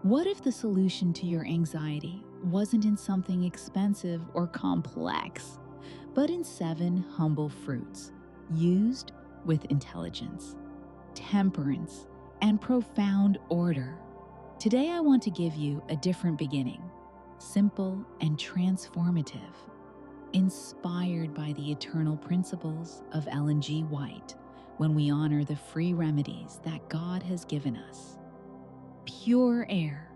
What if the solution to your anxiety wasn't in something expensive or complex, but in 7 humble fruits used with intelligence, temperance, and profound order? Today, I want to give you a different beginning, simple and transformative, inspired by the eternal principles of Ellen G. White when we honor the free remedies that God has given us. Pure air,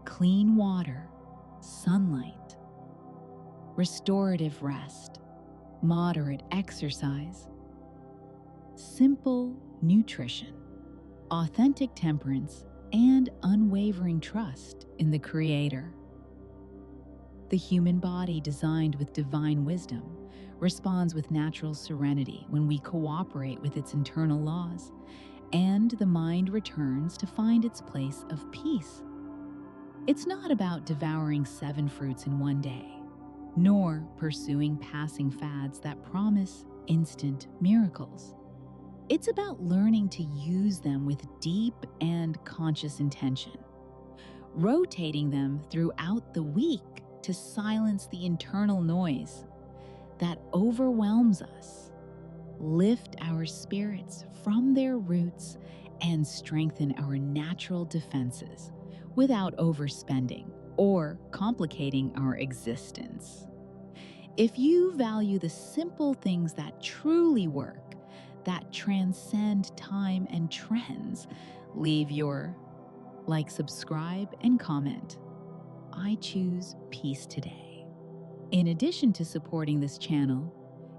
clean water, sunlight, restorative rest, moderate exercise, simple nutrition, authentic temperance, and unwavering trust in the Creator. The human body, designed with divine wisdom, responds with natural serenity when we cooperate with its internal laws, and the mind returns to find its place of peace. It's not about devouring 7 fruits in one day, nor pursuing passing fads that promise instant miracles. It's about learning to use them with deep and conscious intention, rotating them throughout the week to silence the internal noise that overwhelms us, lift our spirits from their roots, and strengthen our natural defenses without overspending or complicating our existence. If you value the simple things that truly work, that transcend time and trends, leave your like, subscribe, and comment. I choose peace today. In addition to supporting this channel,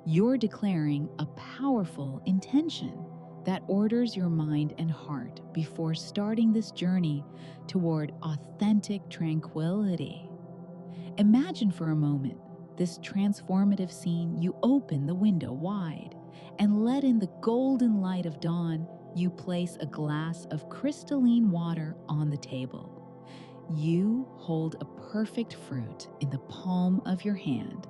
you're declaring a powerful intention that orders your mind and heart before starting this journey toward authentic tranquility. Imagine for a moment this transformative scene. You open the window wide and let in the golden light of dawn. You place a glass of crystalline water on the table. You hold a perfect fruit in the palm of your hand,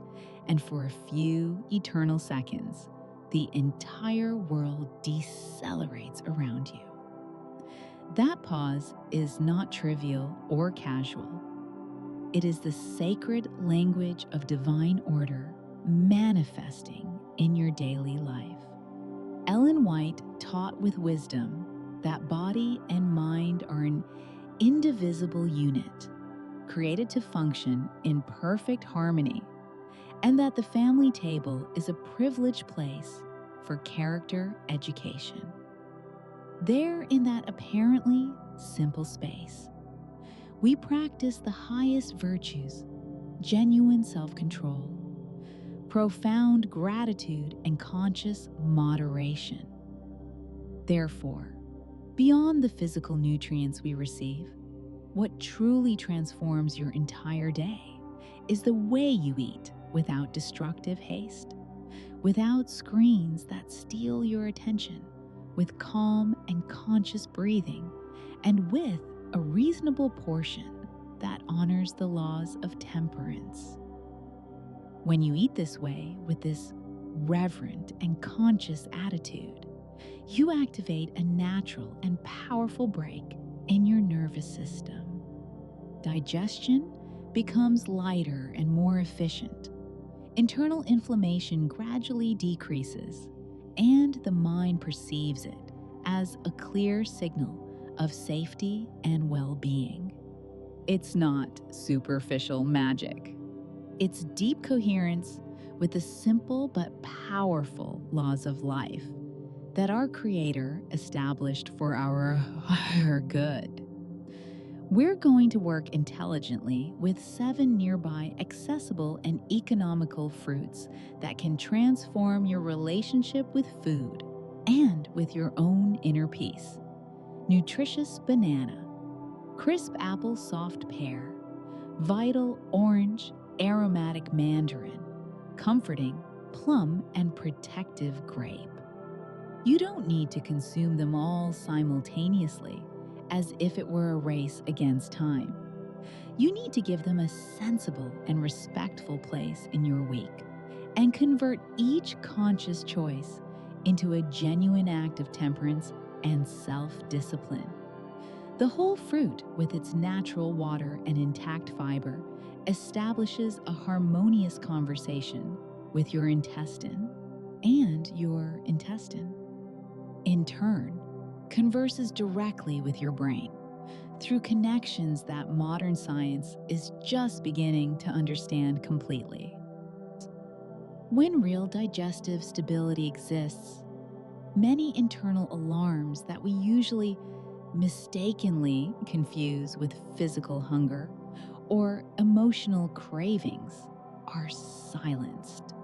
and for a few eternal seconds, the entire world decelerates around you. That pause is not trivial or casual. It is the sacred language of divine order manifesting in your daily life. Ellen White taught with wisdom that body and mind are an indivisible unit, created to function in perfect harmony, and that the family table is a privileged place for character education. There, in that apparently simple space, we practice the highest virtues, genuine self-control, profound gratitude, and conscious moderation. Therefore, beyond the physical nutrients we receive, what truly transforms your entire day is the way you eat without destructive haste, without screens that steal your attention, with calm and conscious breathing, and with a reasonable portion that honors the laws of temperance. When you eat this way, with this reverent and conscious attitude, you activate a natural and powerful break in your nervous system. Digestion becomes lighter and more efficient. Internal inflammation gradually decreases, and the mind perceives it as a clear signal of safety and well-being. It's not superficial magic. It's deep coherence with the simple but powerful laws of life that our Creator established for our higher good. We're going to work intelligently with 7 nearby accessible and economical fruits that can transform your relationship with food and with your own inner peace. Nutritious banana, crisp apple soft pear, vital orange, aromatic mandarin, comforting plum, and protective grape. You don't need to consume them all simultaneously as if it were a race against time. You need to give them a sensible and respectful place in your week and convert each conscious choice into a genuine act of temperance and self-discipline. The whole fruit, with its natural water and intact fiber, establishes a harmonious conversation with your intestine and your intestine. In turn, converses directly with your brain through connections that modern science is just beginning to understand completely. When real digestive stability exists, many internal alarms that we usually mistakenly confuse with physical hunger or emotional cravings are silenced.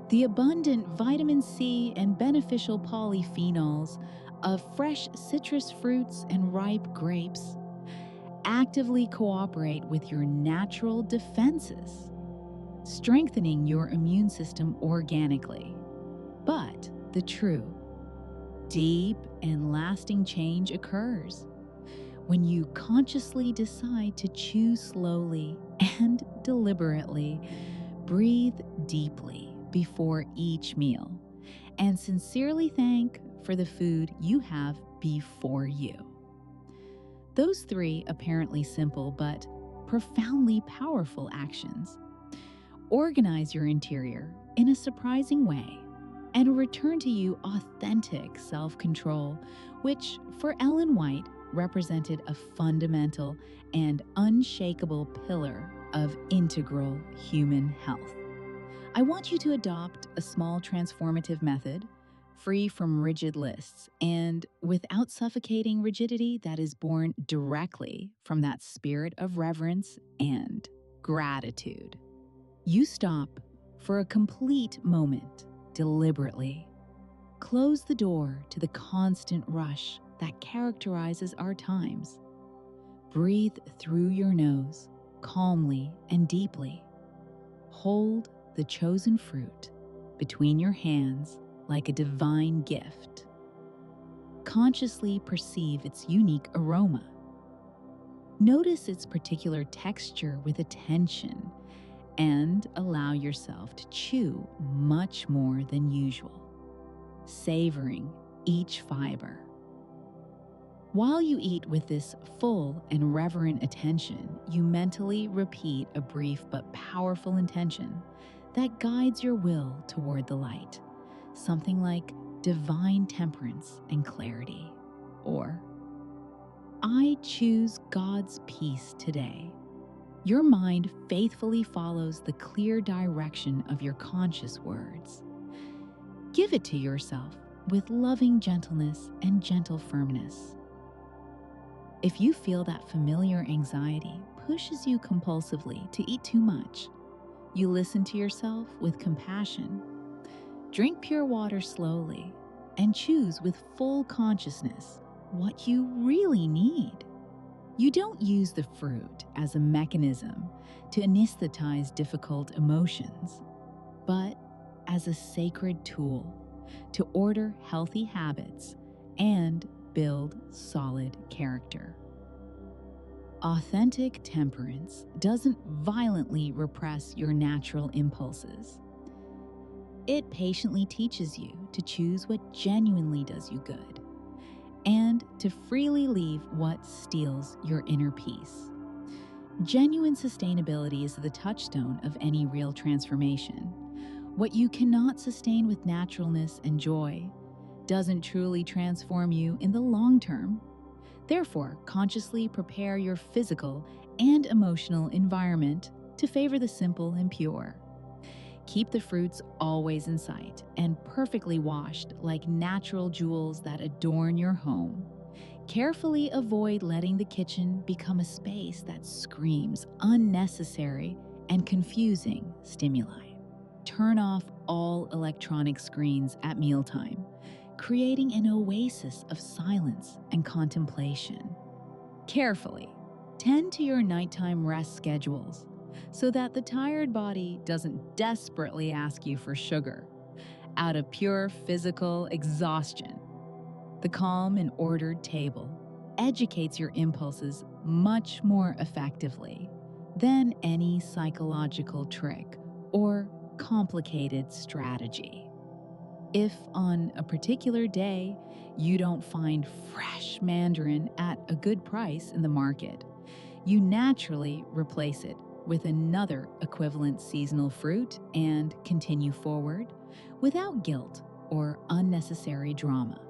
The abundant vitamin C and beneficial polyphenols of fresh citrus fruits and ripe grapes actively cooperate with your natural defenses, strengthening your immune system organically. But the true, deep, and lasting change occurs when you consciously decide to chew slowly and deliberately, breathe deeply before each meal, and sincerely thank for the food you have before you. Those three apparently simple but profoundly powerful actions organize your interior in a surprising way and return to you authentic self-control, which for Ellen White represented a fundamental and unshakable pillar of integral human health. I want you to adopt a small transformative method, free from rigid lists and without suffocating rigidity that is born directly from that spirit of reverence and gratitude. You stop for a complete moment, deliberately. Close the door to the constant rush that characterizes our times. Breathe through your nose, calmly and deeply. Hold the chosen fruit between your hands like a divine gift. Consciously perceive its unique aroma. Notice its particular texture with attention and allow yourself to chew much more than usual, savoring each fiber. While you eat with this full and reverent attention, you mentally repeat a brief but powerful intention that guides your will toward the light, something like divine temperance and clarity, or I choose God's peace today. Your mind faithfully follows the clear direction of your conscious words. Give it to yourself with loving gentleness and gentle firmness. If you feel that familiar anxiety pushes you compulsively to eat too much, you listen to yourself with compassion. Drink pure water slowly and choose with full consciousness what you really need. You don't use the fruit as a mechanism to anesthetize difficult emotions, but as a sacred tool to order healthy habits and build solid character. Authentic temperance doesn't violently repress your natural impulses. It patiently teaches you to choose what genuinely does you good and to freely leave what steals your inner peace. Genuine sustainability is the touchstone of any real transformation. What you cannot sustain with naturalness and joy doesn't truly transform you in the long term. Therefore, consciously prepare your physical and emotional environment to favor the simple and pure. Keep the fruits always in sight and perfectly washed like natural jewels that adorn your home. Carefully avoid letting the kitchen become a space that screams unnecessary and confusing stimuli. Turn off all electronic screens at mealtime, creating an oasis of silence and contemplation. Carefully tend to your nighttime rest schedules so that the tired body doesn't desperately ask you for sugar out of pure physical exhaustion. The calm and ordered table educates your impulses much more effectively than any psychological trick or complicated strategy. If on a particular day you don't find fresh mandarin at a good price in the market, you naturally replace it with another equivalent seasonal fruit and continue forward without guilt or unnecessary drama.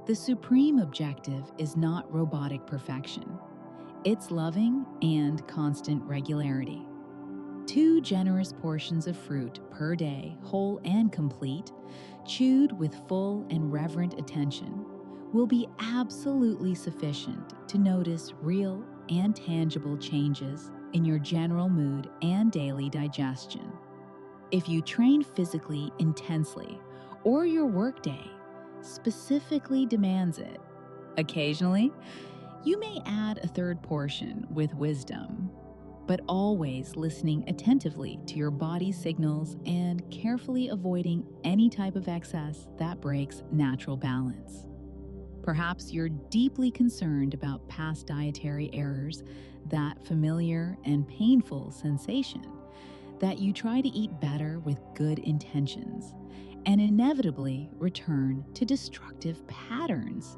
The supreme objective is not robotic perfection, it's loving and constant regularity. 2 generous portions of fruit per day, whole and complete, chewed with full and reverent attention, will be absolutely sufficient to notice real and tangible changes in your general mood and daily digestion. If you train physically intensely or your workday specifically demands it, occasionally you may add a third portion with wisdom, but always listening attentively to your body's signals and carefully avoiding any type of excess that breaks natural balance. Perhaps you're deeply concerned about past dietary errors, that familiar and painful sensation that you try to eat better with good intentions and inevitably return to destructive patterns.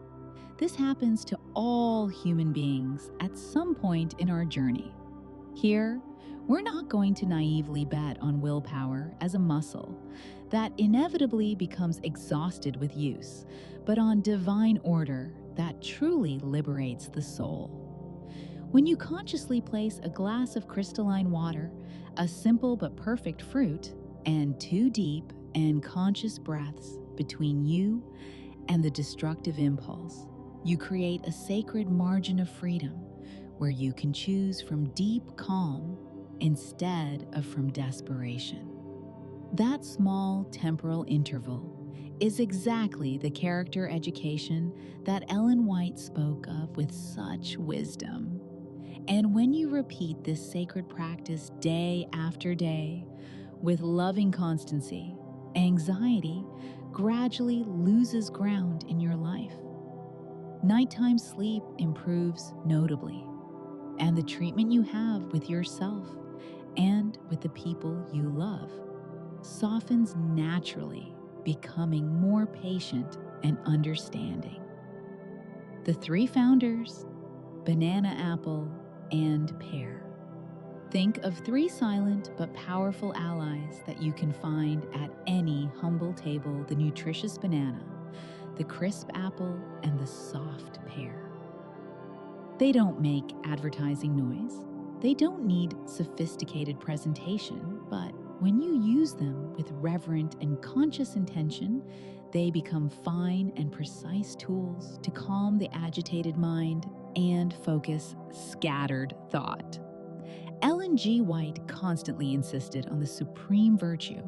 This happens to all human beings at some point in our journey. Here, we're not going to naively bet on willpower as a muscle that inevitably becomes exhausted with use, but on divine order that truly liberates the soul. When you consciously place a glass of crystalline water, a simple but perfect fruit, and 2 deep and conscious breaths between you and the destructive impulse, you create a sacred margin of freedom where you can choose from deep calm instead of from desperation. That small temporal interval is exactly the character education that Ellen White spoke of with such wisdom. And when you repeat this sacred practice day after day with loving constancy, anxiety gradually loses ground in your life. Nighttime sleep improves notably, and the treatment you have with yourself and with the people you love softens naturally, becoming more patient and understanding. The 3 founders, banana, apple, and pear. Think of 3 silent but powerful allies that you can find at any humble table: the nutritious banana, the crisp apple, and the soft pear. They don't make advertising noise. They don't need sophisticated presentation, but when you use them with reverent and conscious intention, they become fine and precise tools to calm the agitated mind and focus scattered thought. Ellen G. White constantly insisted on the supreme virtue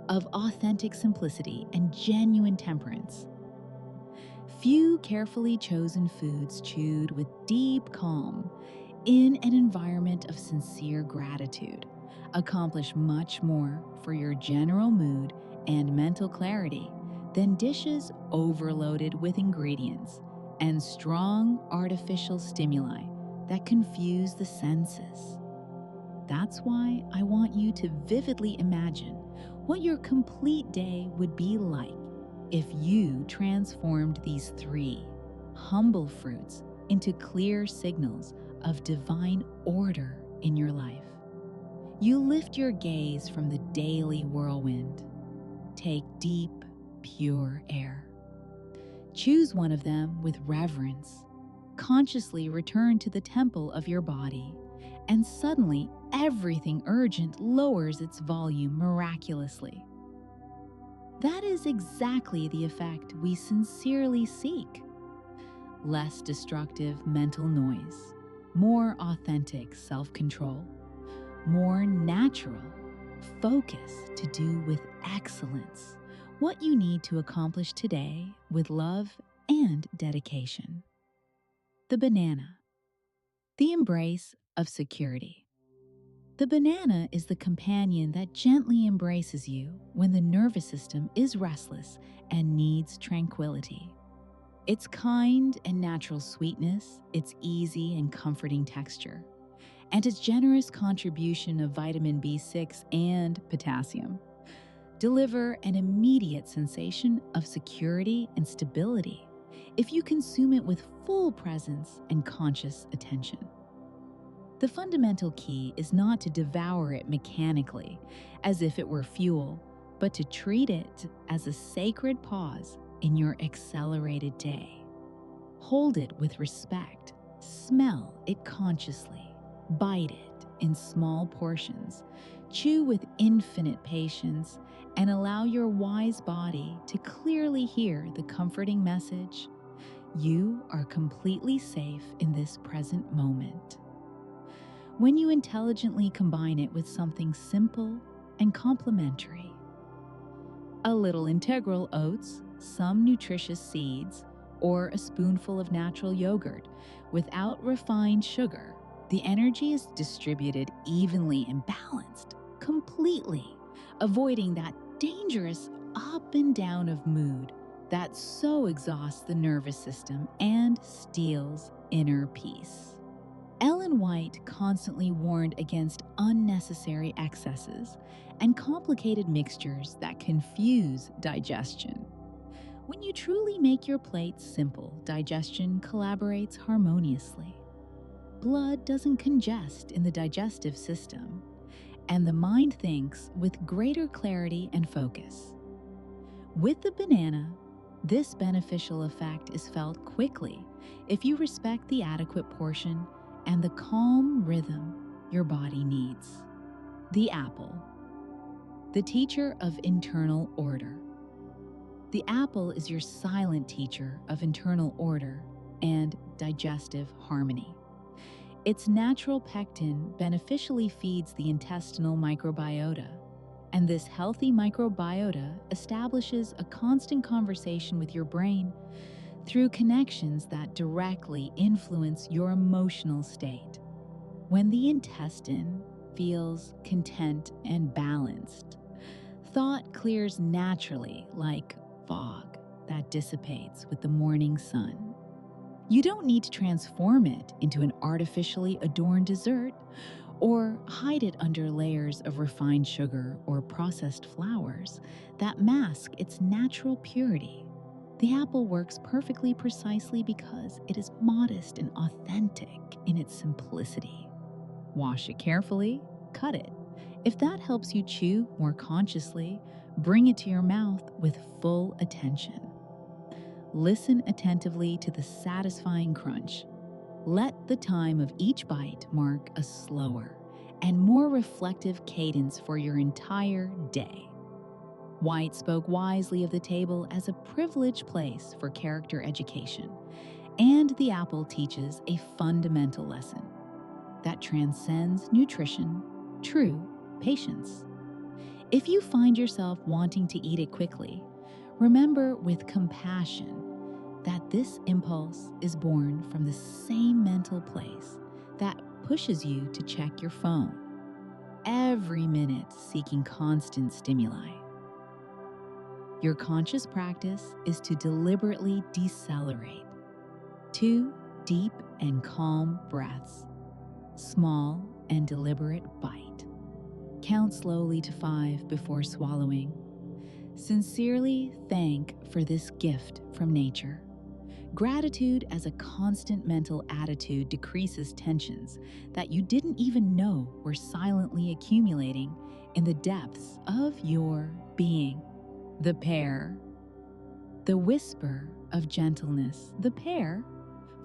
of authentic simplicity and genuine temperance. Few carefully chosen foods chewed with deep calm in an environment of sincere gratitude accomplish much more for your general mood and mental clarity than dishes overloaded with ingredients and strong artificial stimuli that confuse the senses. That's why I want you to vividly imagine what your complete day would be like if you transformed these 3 humble fruits into clear signals of divine order in your life. You lift your gaze from the daily whirlwind. Take deep, pure air. Choose one of them with reverence. Consciously return to the temple of your body, and suddenly everything urgent lowers its volume miraculously. That is exactly the effect we sincerely seek. Less destructive mental noise, more authentic self-control, more natural focus to do with excellence what you need to accomplish today with love and dedication. The banana, the embrace of security. The banana is the companion that gently embraces you when the nervous system is restless and needs tranquility. Its kind and natural sweetness, its easy and comforting texture, and its generous contribution of vitamin B6 and potassium deliver an immediate sensation of security and stability if you consume it with full presence and conscious attention. The fundamental key is not to devour it mechanically, as if it were fuel, but to treat it as a sacred pause in your accelerated day. Hold it with respect, smell it consciously, bite it in small portions, chew with infinite patience, and allow your wise body to clearly hear the comforting message: you are completely safe in this present moment. When you intelligently combine it with something simple and complementary, a little integral oats, some nutritious seeds, or a spoonful of natural yogurt without refined sugar, the energy is distributed evenly and balanced, completely, avoiding that dangerous up and down of mood that so exhausts the nervous system and steals inner peace. Ellen White constantly warned against unnecessary excesses and complicated mixtures that confuse digestion. When you truly make your plate simple, digestion collaborates harmoniously. Blood doesn't congest in the digestive system, and the mind thinks with greater clarity and focus. With the banana, this beneficial effect is felt quickly if you respect the adequate portion and the calm rhythm your body needs. The apple, the teacher of internal order. The apple is your silent teacher of internal order and digestive harmony. Its natural pectin beneficially feeds the intestinal microbiota, and this healthy microbiota establishes a constant conversation with your brain through connections that directly influence your emotional state. When the intestine feels content and balanced, thought clears naturally like fog that dissipates with the morning sun. You don't need to transform it into an artificially adorned dessert or hide it under layers of refined sugar or processed flours that mask its natural purity. The apple works perfectly precisely because it is modest and authentic in its simplicity. Wash it carefully, cut it. If that helps you chew more consciously, bring it to your mouth with full attention. Listen attentively to the satisfying crunch. Let the time of each bite mark a slower and more reflective cadence for your entire day. White spoke wisely of the table as a privileged place for character education, and the apple teaches a fundamental lesson that transcends nutrition: true patience. If you find yourself wanting to eat it quickly, remember with compassion that this impulse is born from the same mental place that pushes you to check your phone, every minute seeking constant stimuli. Your conscious practice is to deliberately decelerate. 2 deep and calm breaths, small and deliberate bite. Count slowly to 5 before swallowing. Sincerely thank for this gift from nature. Gratitude as a constant mental attitude decreases tensions that you didn't even know were silently accumulating in the depths of your being. The pear, the whisper of gentleness. The pear,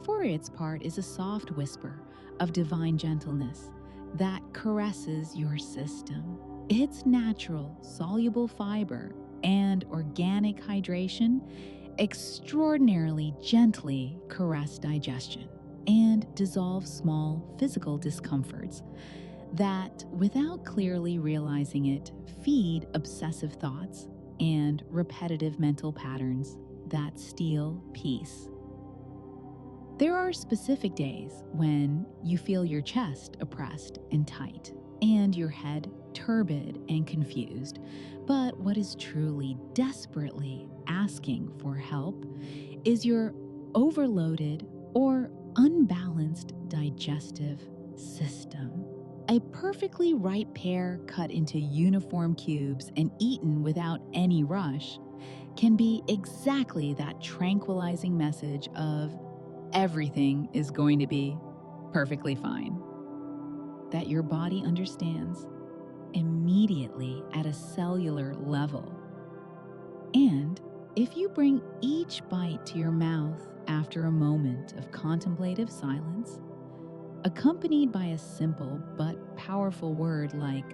for its part, is a soft whisper of divine gentleness that caresses your system. Its natural, soluble fiber and organic hydration extraordinarily gently caress digestion and dissolve small physical discomforts that, without clearly realizing it, feed obsessive thoughts and repetitive mental patterns that steal peace. There are specific days when you feel your chest oppressed and tight, and your head turbid and confused. But what is truly desperately asking for help is your overloaded or unbalanced digestive system. A perfectly ripe pear cut into uniform cubes and eaten without any rush can be exactly that tranquilizing message of everything is going to be perfectly fine, that your body understands immediately at a cellular level. And if you bring each bite to your mouth after a moment of contemplative silence, accompanied by a simple but powerful word like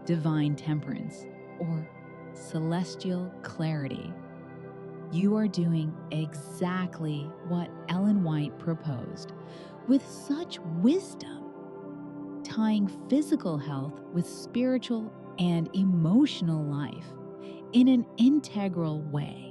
divine temperance or celestial clarity, you are doing exactly what Ellen White proposed with such wisdom, tying physical health with spiritual and emotional life in an integral way,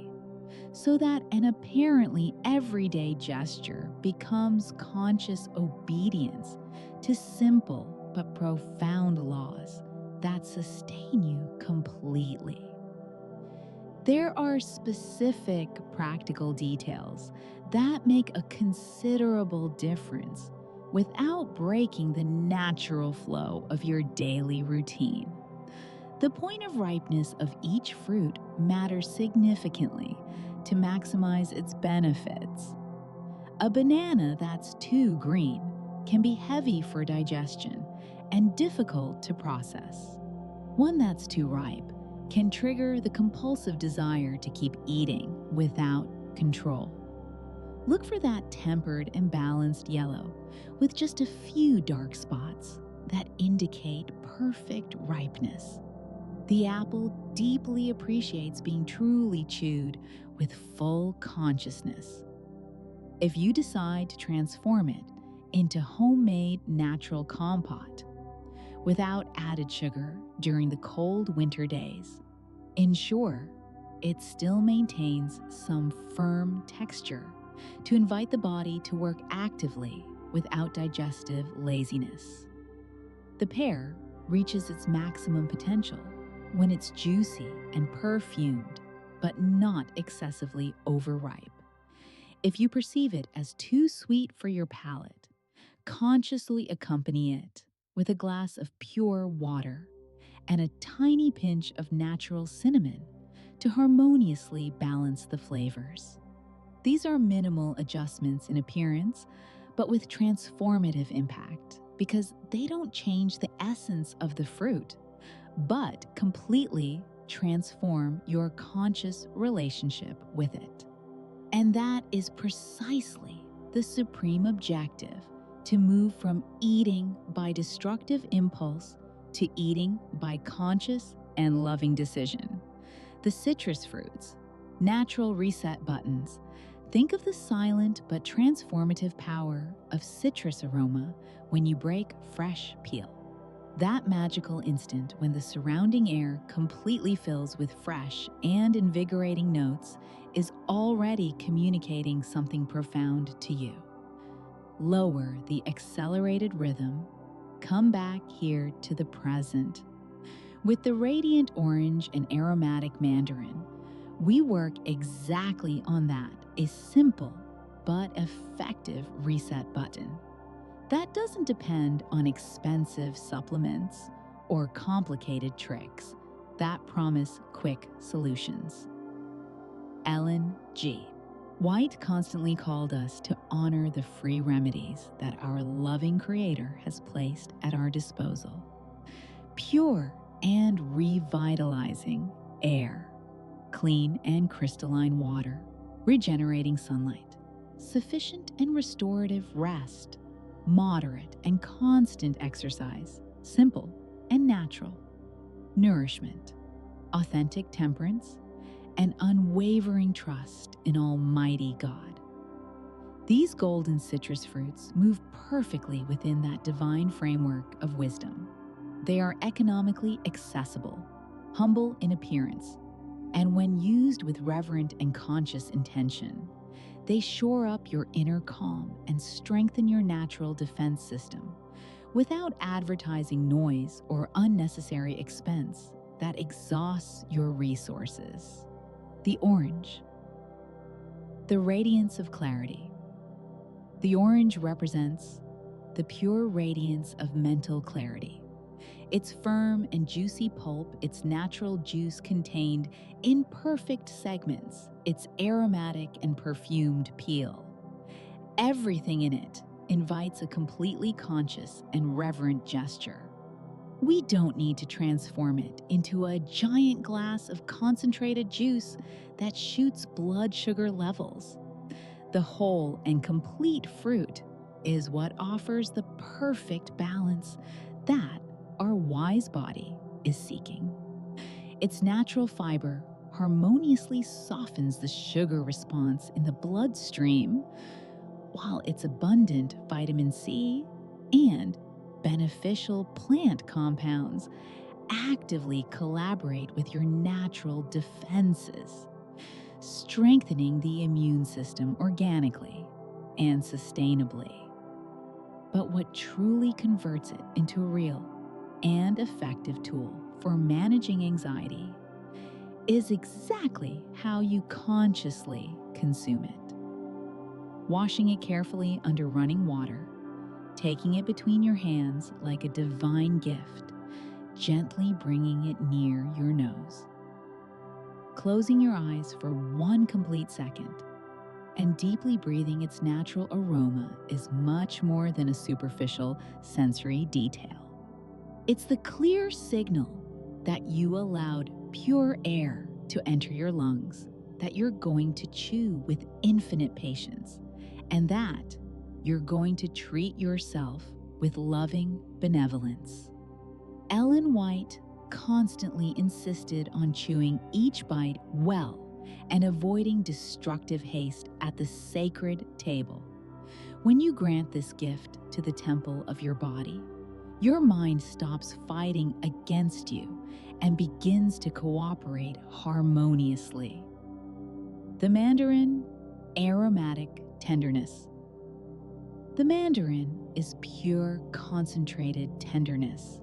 so that an apparently everyday gesture becomes conscious obedience to simple but profound laws that sustain you completely. There are specific practical details that make a considerable difference without breaking the natural flow of your daily routine. The point of ripeness of each fruit matters significantly to maximize its benefits. A banana that's too green can be heavy for digestion and difficult to process. One that's too ripe can trigger the compulsive desire to keep eating without control. Look for that tempered and balanced yellow with just a few dark spots that indicate perfect ripeness. The apple deeply appreciates being truly chewed with full consciousness. If you decide to transform it into homemade natural compote without added sugar during the cold winter days, ensure it still maintains some firm texture to invite the body to work actively without digestive laziness. The pear reaches its maximum potential when it's juicy and perfumed, but not excessively overripe. If you perceive it as too sweet for your palate, consciously accompany it with a glass of pure water and a tiny pinch of natural cinnamon to harmoniously balance the flavors. These are minimal adjustments in appearance, but with transformative impact because they don't change the essence of the fruit, but completely transform your conscious relationship with it. And that is precisely the supreme objective, to move from eating by destructive impulse to eating by conscious and loving decision. The citrus fruits, natural reset buttons. Think of the silent but transformative power of citrus aroma when you break fresh peel. That magical instant when the surrounding air completely fills with fresh and invigorating notes is already communicating something profound to you. Lower the accelerated rhythm. Come back here to the present. With the radiant orange and aromatic mandarin, we work exactly on that, a simple but effective reset button. That doesn't depend on expensive supplements or complicated tricks that promise quick solutions. Ellen G. White constantly called us to honor the free remedies that our loving Creator has placed at our disposal. Pure and revitalizing air, clean and crystalline water, regenerating sunlight, sufficient and restorative rest, moderate and constant exercise, simple and natural, nourishment, authentic temperance, and unwavering trust in Almighty God. These golden citrus fruits move perfectly within that divine framework of wisdom. They are economically accessible, humble in appearance, and when used with reverent and conscious intention, they shore up your inner calm and strengthen your natural defense system without advertising noise or unnecessary expense that exhausts your resources. The orange, the radiance of clarity. The orange represents the pure radiance of mental clarity, Its firm and juicy pulp, its natural juice contained in perfect segments, its aromatic and perfumed peel. Everything in it invites a completely conscious and reverent gesture. We don't need to transform it into a giant glass of concentrated juice that shoots blood sugar levels. The whole and complete fruit is what offers the perfect balance that our wise body is seeking. Its natural fiber harmoniously softens the sugar response in the bloodstream, while its abundant vitamin C and beneficial plant compounds actively collaborate with your natural defenses, strengthening the immune system organically and sustainably. But what truly converts it into a real and effective tool for managing anxiety is exactly how you consciously consume it. Washing it carefully under running water, taking it between your hands like a divine gift, gently bringing it near your nose. Closing your eyes for 1 complete second and deeply breathing its natural aroma is much more than a superficial sensory detail. It's the clear signal that you allowed pure air to enter your lungs, that you're going to chew with infinite patience, and that you're going to treat yourself with loving benevolence. Ellen White constantly insisted on chewing each bite well and avoiding destructive haste at the sacred table. When you grant this gift to the temple of your body, your mind stops fighting against you and begins to cooperate harmoniously. The Mandarin aromatic tenderness. The Mandarin is pure concentrated tenderness.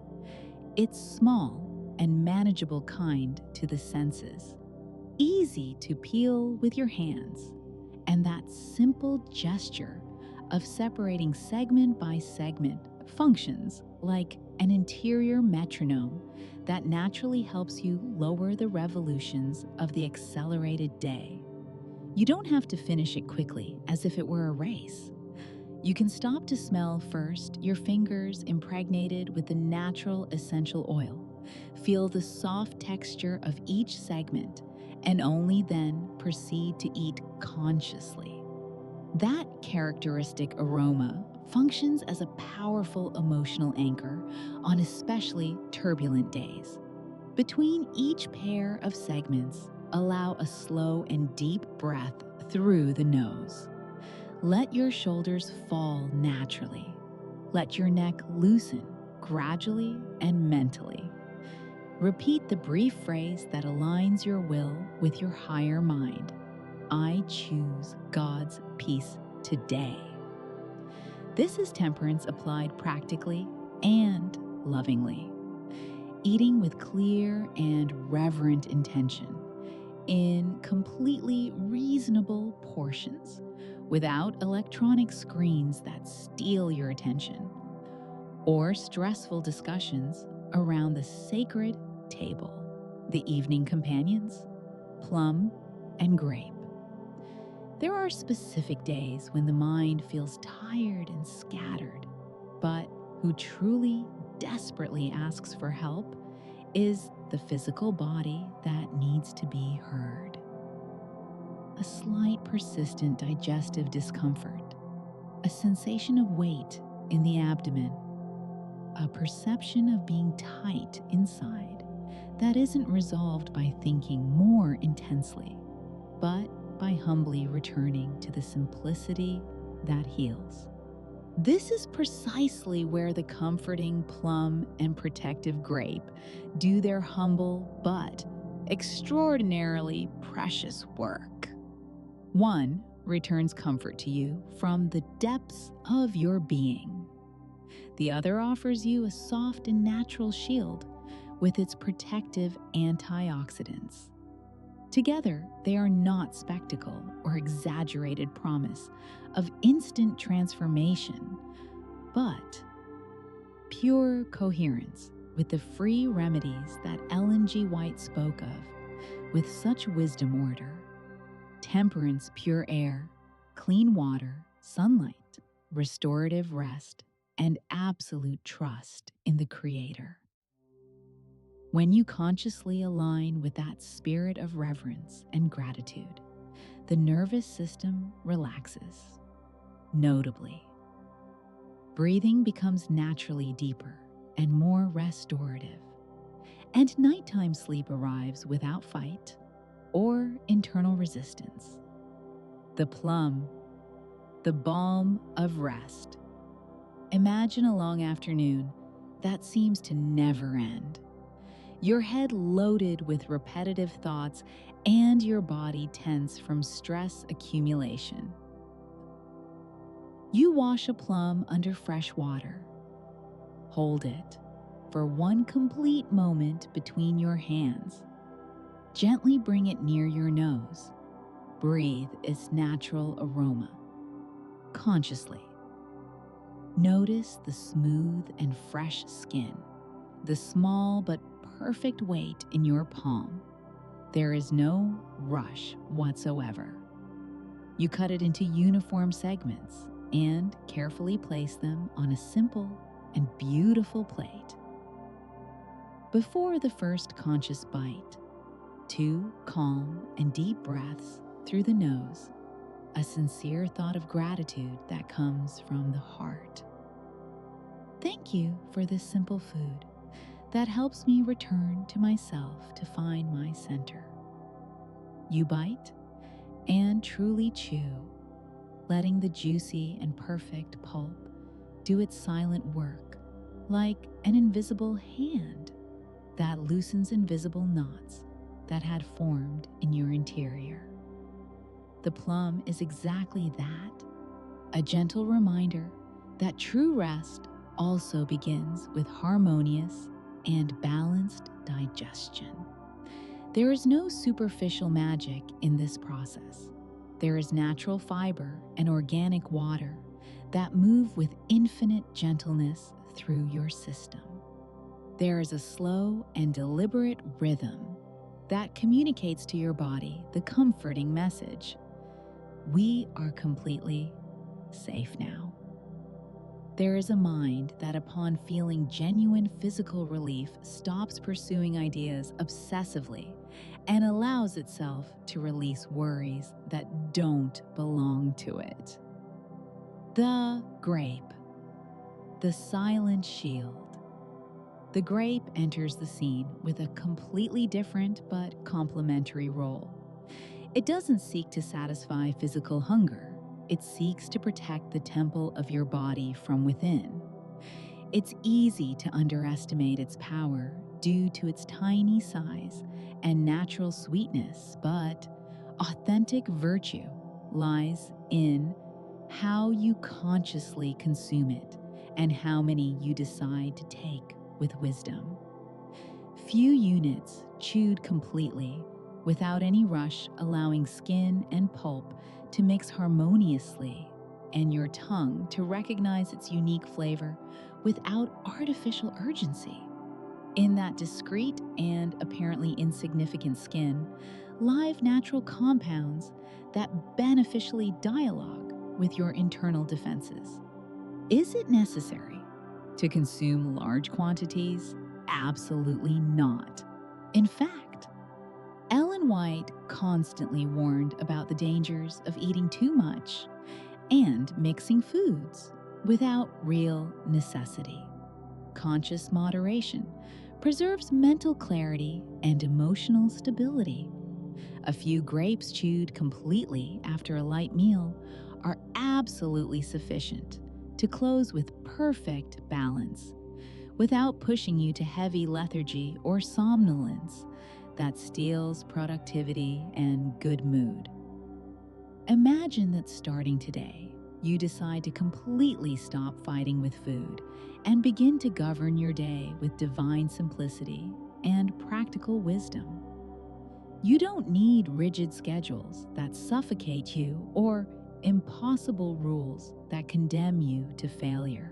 It's small and manageable kind to the senses, easy to peel with your hands, and that simple gesture of separating segment by segment functions like an interior metronome that naturally helps you lower the revolutions of the accelerated day. You don't have to finish it quickly as if it were a race. You can stop to smell first your fingers impregnated with the natural essential oil, feel the soft texture of each segment, and only then proceed to eat consciously. That characteristic aroma functions as a powerful emotional anchor on especially turbulent days. Between each pair of segments, allow a slow and deep breath through the nose. Let your shoulders fall naturally. Let your neck loosen gradually and mentally. Repeat the brief phrase that aligns your will with your higher mind. I choose God's peace today. This is temperance applied practically and lovingly. Eating with clear and reverent intention in completely reasonable portions without electronic screens that steal your attention or stressful discussions around the sacred table, the evening companions, plum and grape. There are specific days when the mind feels tired and scattered, but who truly, desperately asks for help is the physical body that needs to be heard. A slight persistent digestive discomfort, a sensation of weight in the abdomen, a perception of being tight inside that isn't resolved by thinking more intensely, but by humbly returning to the simplicity that heals. This is precisely where the comforting plum and protective grape do their humble but extraordinarily precious work. One returns comfort to you from the depths of your being. The other offers you a soft and natural shield with its protective antioxidants. Together, they are not spectacle or exaggerated promise of instant transformation, but pure coherence with the free remedies that Ellen G. White spoke of with such wisdom order: temperance, pure air, clean water, sunlight, restorative rest, and absolute trust in the Creator. When you consciously align with that spirit of reverence and gratitude, the nervous system relaxes, notably. Breathing becomes naturally deeper and more restorative, and nighttime sleep arrives without fight or internal resistance. The plum, the balm of rest. Imagine a long afternoon that seems to never end. Your head loaded with repetitive thoughts and your body tense from stress accumulation. You wash a plum under fresh water. Hold it for one complete moment between your hands. Gently bring it near your nose. Breathe its natural aroma. Consciously. Notice the smooth and fresh skin, the small but perfect weight in your palm. There is no rush whatsoever. You cut it into uniform segments and carefully place them on a simple and beautiful plate. Before the first conscious bite, 2 calm and deep breaths through the nose, a sincere thought of gratitude that comes from the heart. Thank you for this simple food that helps me return to myself to find my center. You bite and truly chew, letting the juicy and perfect pulp do its silent work like an invisible hand that loosens invisible knots that had formed in your interior. The plum is exactly that, a gentle reminder that true rest also begins with harmonious and balanced digestion. There is no superficial magic in this process. There is natural fiber and organic water that move with infinite gentleness through your system. There is a slow and deliberate rhythm that communicates to your body the comforting message: we are completely safe now. There is a mind that, upon feeling genuine physical relief, stops pursuing ideas obsessively and allows itself to release worries that don't belong to it. The grape, the silent shield. The grape enters the scene with a completely different but complementary role. It doesn't seek to satisfy physical hunger. It seeks to protect the temple of your body from within. It's easy to underestimate its power due to its tiny size and natural sweetness, but authentic virtue lies in how you consciously consume it and how many you decide to take with wisdom. Few units chewed completely, without any rush, allowing skin and pulp to mix harmoniously and your tongue to recognize its unique flavor without artificial urgency. In that discreet and apparently insignificant skin, live natural compounds that beneficially dialogue with your internal defenses. Is it necessary to consume large quantities? Absolutely not. In fact, Ellen White constantly warned about the dangers of eating too much and mixing foods without real necessity. Conscious moderation preserves mental clarity and emotional stability. A few grapes chewed completely after a light meal are absolutely sufficient to close with perfect balance, without pushing you to heavy lethargy or somnolence that steals productivity and good mood. Imagine that starting today, you decide to completely stop fighting with food and begin to govern your day with divine simplicity and practical wisdom. You don't need rigid schedules that suffocate you or impossible rules that condemn you to failure.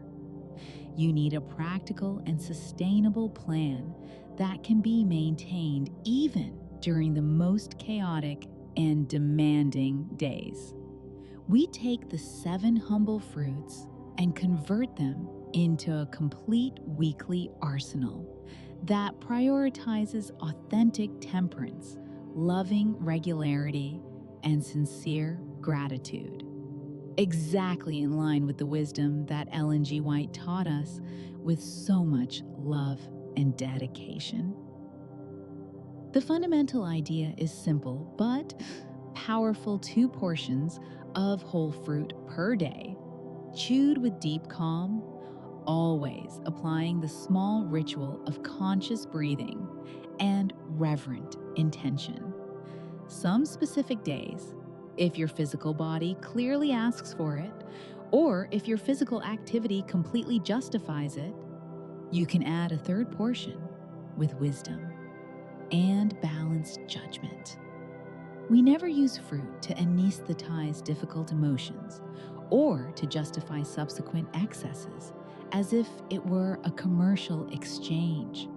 You need a practical and sustainable plan that can be maintained even during the most chaotic and demanding days. We take the 7 humble fruits and convert them into a complete weekly arsenal that prioritizes authentic temperance, loving regularity, and sincere gratitude. Exactly in line with the wisdom that Ellen G. White taught us with so much love and dedication. The fundamental idea is simple but powerful: 2 portions of whole fruit per day, chewed with deep calm, always applying the small ritual of conscious breathing and reverent intention. Some specific days, if your physical body clearly asks for it, or if your physical activity completely justifies it, you can add a 3rd portion with wisdom and balanced judgment. We never use fruit to anesthetize difficult emotions or to justify subsequent excesses as if it were a commercial exchange.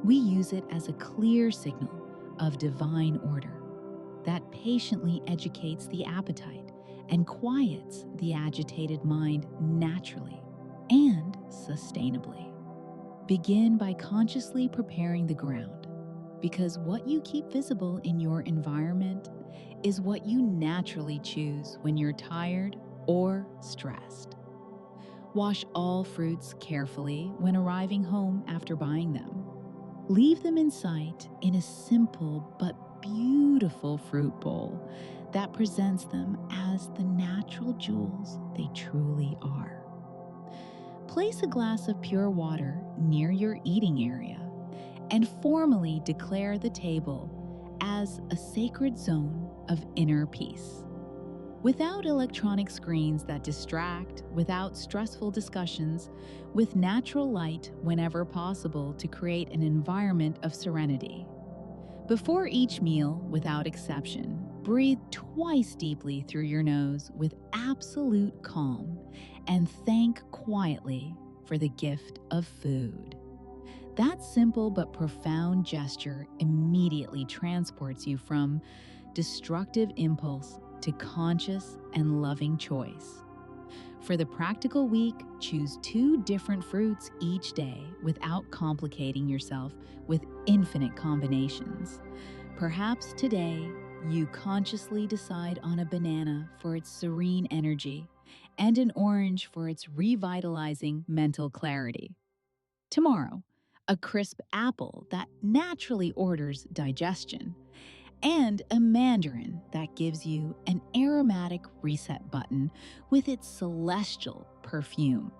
We use it as a clear signal of divine order that patiently educates the appetite and quiets the agitated mind naturally and sustainably. Begin by consciously preparing the ground, because what you keep visible in your environment is what you naturally choose when you're tired or stressed. Wash all fruits carefully when arriving home after buying them. Leave them in sight in a simple but beautiful fruit bowl that presents them as the natural jewels they truly are. Place a glass of pure water near your eating area and formally declare the table as a sacred zone of inner peace. Without electronic screens that distract, without stressful discussions, with natural light whenever possible to create an environment of serenity. Before each meal, without exception, breathe twice deeply through your nose with absolute calm and thank quietly for the gift of food. That simple but profound gesture immediately transports you from destructive impulse to conscious and loving choice. For the practical week, choose 2 different fruits each day without complicating yourself with infinite combinations. Perhaps today, you consciously decide on a banana for its serene energy and an orange for its revitalizing mental clarity. Tomorrow, a crisp apple that naturally orders digestion, and a mandarin that gives you an aromatic reset button with its celestial perfume.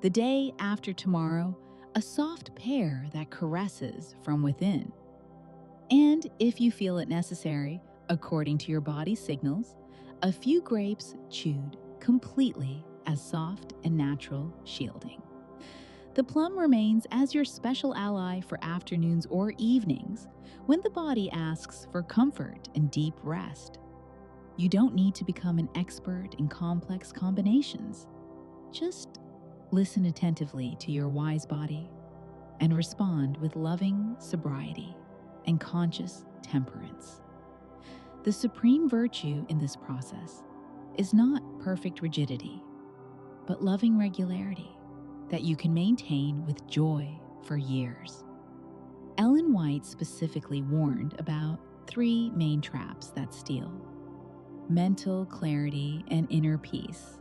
The day after tomorrow, a soft pear that caresses from within. And if you feel it necessary, according to your body's signals, a few grapes chewed completely as soft and natural shielding. The plum remains as your special ally for afternoons or evenings when the body asks for comfort and deep rest. You don't need to become an expert in complex combinations. Just listen attentively to your wise body and respond with loving sobriety and conscious temperance. The supreme virtue in this process is not perfect rigidity, but loving regularity that you can maintain with joy for years. Ellen White specifically warned about 3 main traps that steal: mental clarity and inner peace,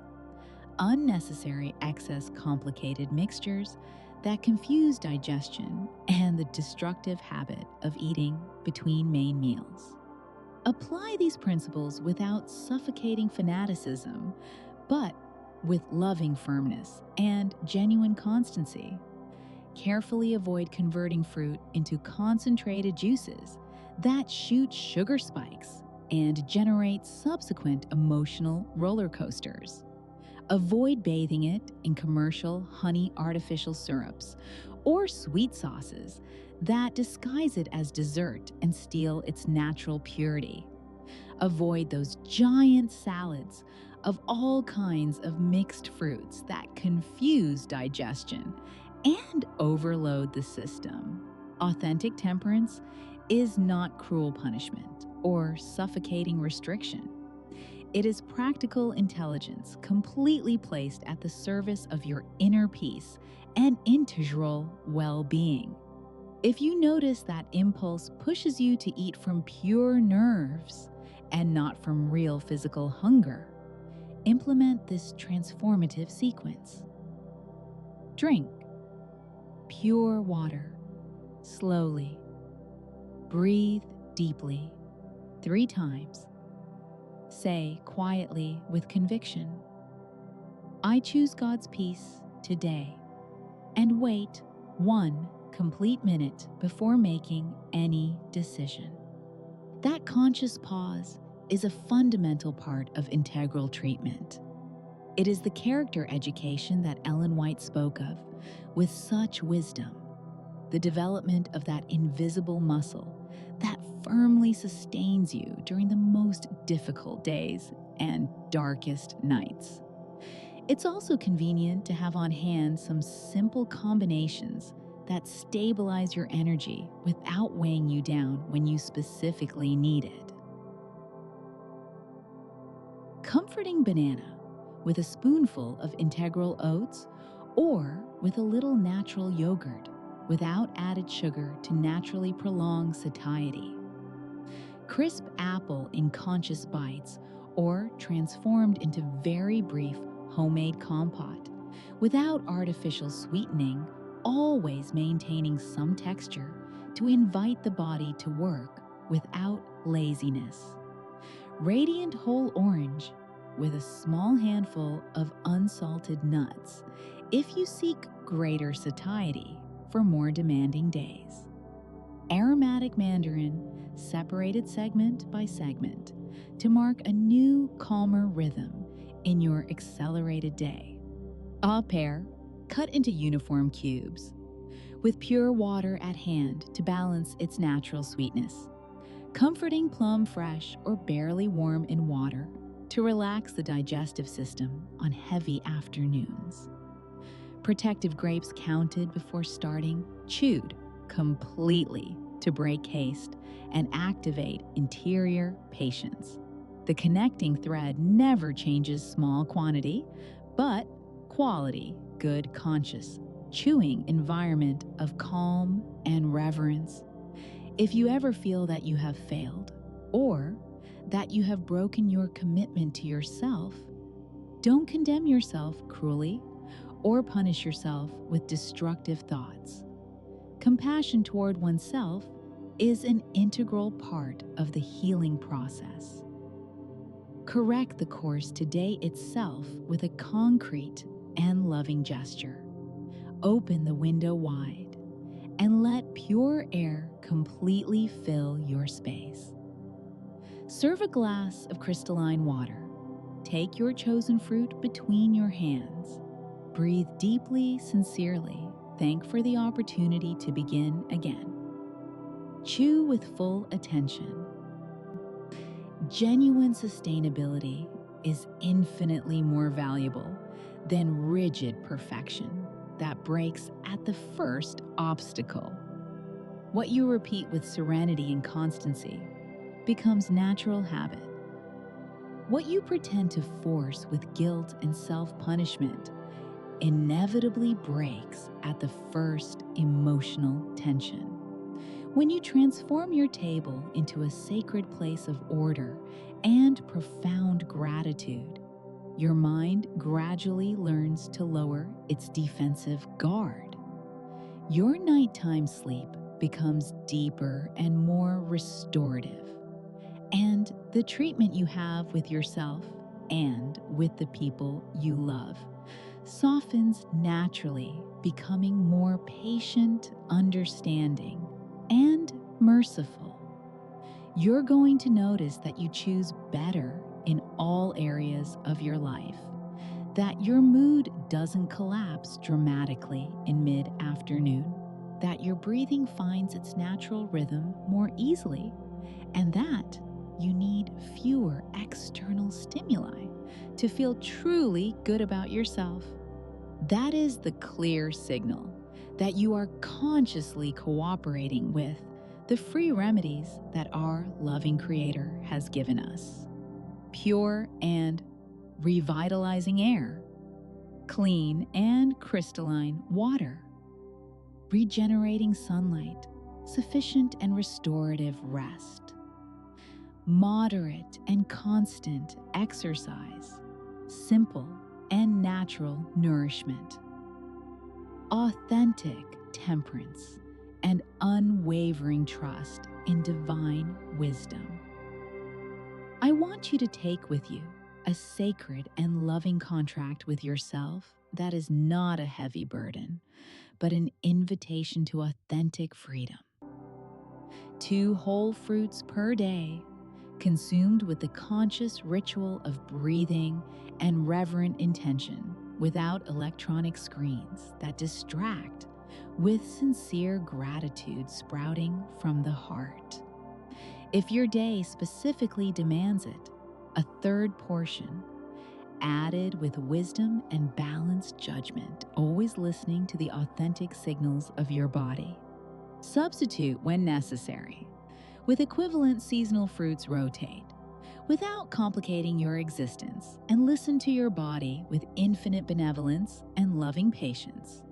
unnecessary excess complicated mixtures that confuse digestion, and the destructive habit of eating between main meals. Apply these principles without suffocating fanaticism, but with loving firmness and genuine constancy. Carefully avoid converting fruit into concentrated juices that shoot sugar spikes and generate subsequent emotional roller coasters. Avoid bathing it in commercial honey artificial syrups or sweet sauces that disguise it as dessert and steal its natural purity. Avoid those giant salads of all kinds of mixed fruits that confuse digestion and overload the system. Authentic temperance is not cruel punishment or suffocating restriction. It is practical intelligence completely placed at the service of your inner peace and integral well-being. If you notice that impulse pushes you to eat from pure nerves and not from real physical hunger, implement this transformative sequence. Drink pure water slowly. Breathe deeply 3 times. Say quietly with conviction, "I choose God's peace today," and wait 1 complete minute before making any decision. That conscious pause is a fundamental part of integral treatment. It is the character education that Ellen White spoke of with such wisdom, the development of that invisible muscle that firmly sustains you during the most difficult days and darkest nights. It's also convenient to have on hand some simple combinations that stabilize your energy without weighing you down when you specifically need it. Comforting banana with a spoonful of integral oats or with a little natural yogurt without added sugar to naturally prolong satiety. Crisp apple in conscious bites or transformed into very brief homemade compote without artificial sweetening, always maintaining some texture to invite the body to work without laziness. Radiant whole orange with a small handful of unsalted nuts if you seek greater satiety for more demanding days. Aromatic mandarin separated segment by segment to mark a new, calmer rhythm in your accelerated day. A pear cut into uniform cubes with pure water at hand to balance its natural sweetness. Comforting plum fresh or barely warm in water to relax the digestive system on heavy afternoons. Protective grapes counted before starting, chewed completely to break haste and activate interior patience. The connecting thread never changes small quantity, but quality, good conscious, chewing environment of calm and reverence. If you ever feel that you have failed or that you have broken your commitment to yourself, don't condemn yourself cruelly or punish yourself with destructive thoughts. Compassion toward oneself is an integral part of the healing process. Correct the course today itself with a concrete and loving gesture. Open the window wide and let pure air completely fill your space. Serve a glass of crystalline water. Take your chosen fruit between your hands. Breathe deeply, sincerely. Thank for the opportunity to begin again. Chew with full attention. Genuine sustainability is infinitely more valuable than rigid perfection that breaks at the first obstacle. What you repeat with serenity and constancy becomes natural habit. What you pretend to force with guilt and self-punishment inevitably breaks at the first emotional tension. When you transform your table into a sacred place of order and profound gratitude, your mind gradually learns to lower its defensive guard. Your nighttime sleep becomes deeper and more restorative, and the treatment you have with yourself and with the people you love softens naturally, becoming more patient, understanding, and merciful. You're going to notice that you choose better in all areas of your life, that your mood doesn't collapse dramatically in mid-afternoon, that your breathing finds its natural rhythm more easily, and that you need fewer external stimuli to feel truly good about yourself. That is the clear signal that you are consciously cooperating with the free remedies that our loving Creator has given us. Pure and revitalizing air, clean and crystalline water, regenerating sunlight, sufficient and restorative rest, moderate and constant exercise, simple and natural nourishment, authentic temperance, and unwavering trust in divine wisdom. I want you to take with you a sacred and loving contract with yourself that is not a heavy burden, but an invitation to authentic freedom. 2 whole fruits per day, consumed with the conscious ritual of breathing and reverent intention, without electronic screens that distract, with sincere gratitude sprouting from the heart. If your day specifically demands it, a 3rd portion, added with wisdom and balanced judgment, always listening to the authentic signals of your body. Substitute when necessary. With equivalent seasonal fruits, rotate without complicating your existence, and listen to your body with infinite benevolence and loving patience.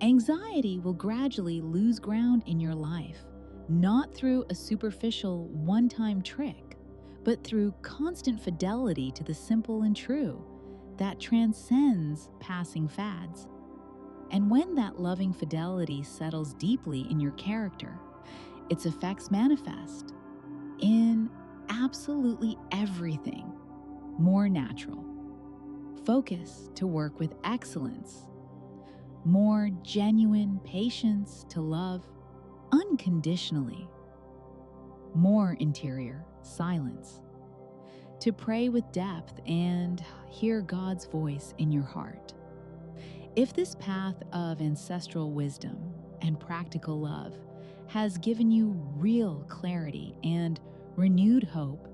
Anxiety will gradually lose ground in your life, not through a superficial one-time trick, but through constant fidelity to the simple and true that transcends passing fads. And when that loving fidelity settles deeply in your character, its effects manifest in absolutely everything more natural, focus to work with excellence, more genuine patience to love unconditionally, more interior silence to pray with depth and hear God's voice in your heart. If this path of ancestral wisdom and practical love has given you real clarity and renewed hope,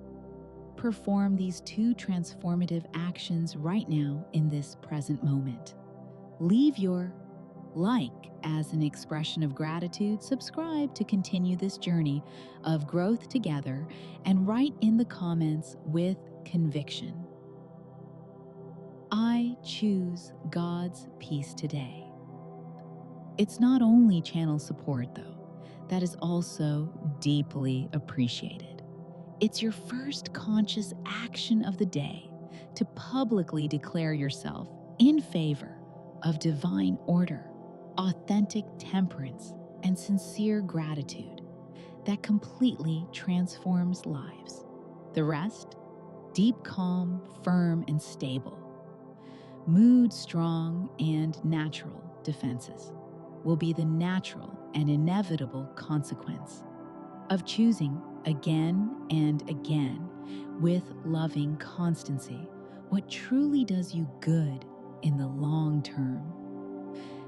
perform these 2 transformative actions right now in this present moment. Leave your like as an expression of gratitude, subscribe to continue this journey of growth together, and write in the comments with conviction. I choose God's peace today. It's not only channel support, though, that is also deeply appreciated. It's your first conscious action of the day to publicly declare yourself in favor of divine order, authentic temperance, and sincere gratitude that completely transforms lives. The rest, deep calm, firm, and stable, mood strong, and natural defenses will be the natural and inevitable consequence of choosing again and again with loving constancy what truly does you good in the long term.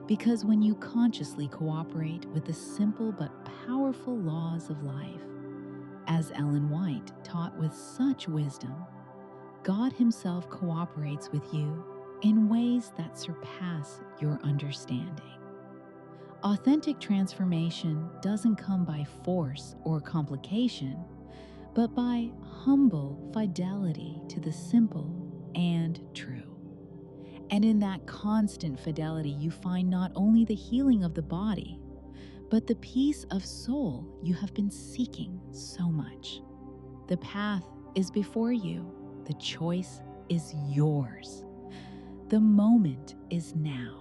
Because when you consciously cooperate with the simple but powerful laws of life, as Ellen White taught with such wisdom, God Himself cooperates with you in ways that surpass your understanding. Authentic transformation doesn't come by force or complication, but by humble fidelity to the simple and true. And in that constant fidelity, you find not only the healing of the body, but the peace of soul you have been seeking so much. The path is before you. The choice is yours. The moment is now.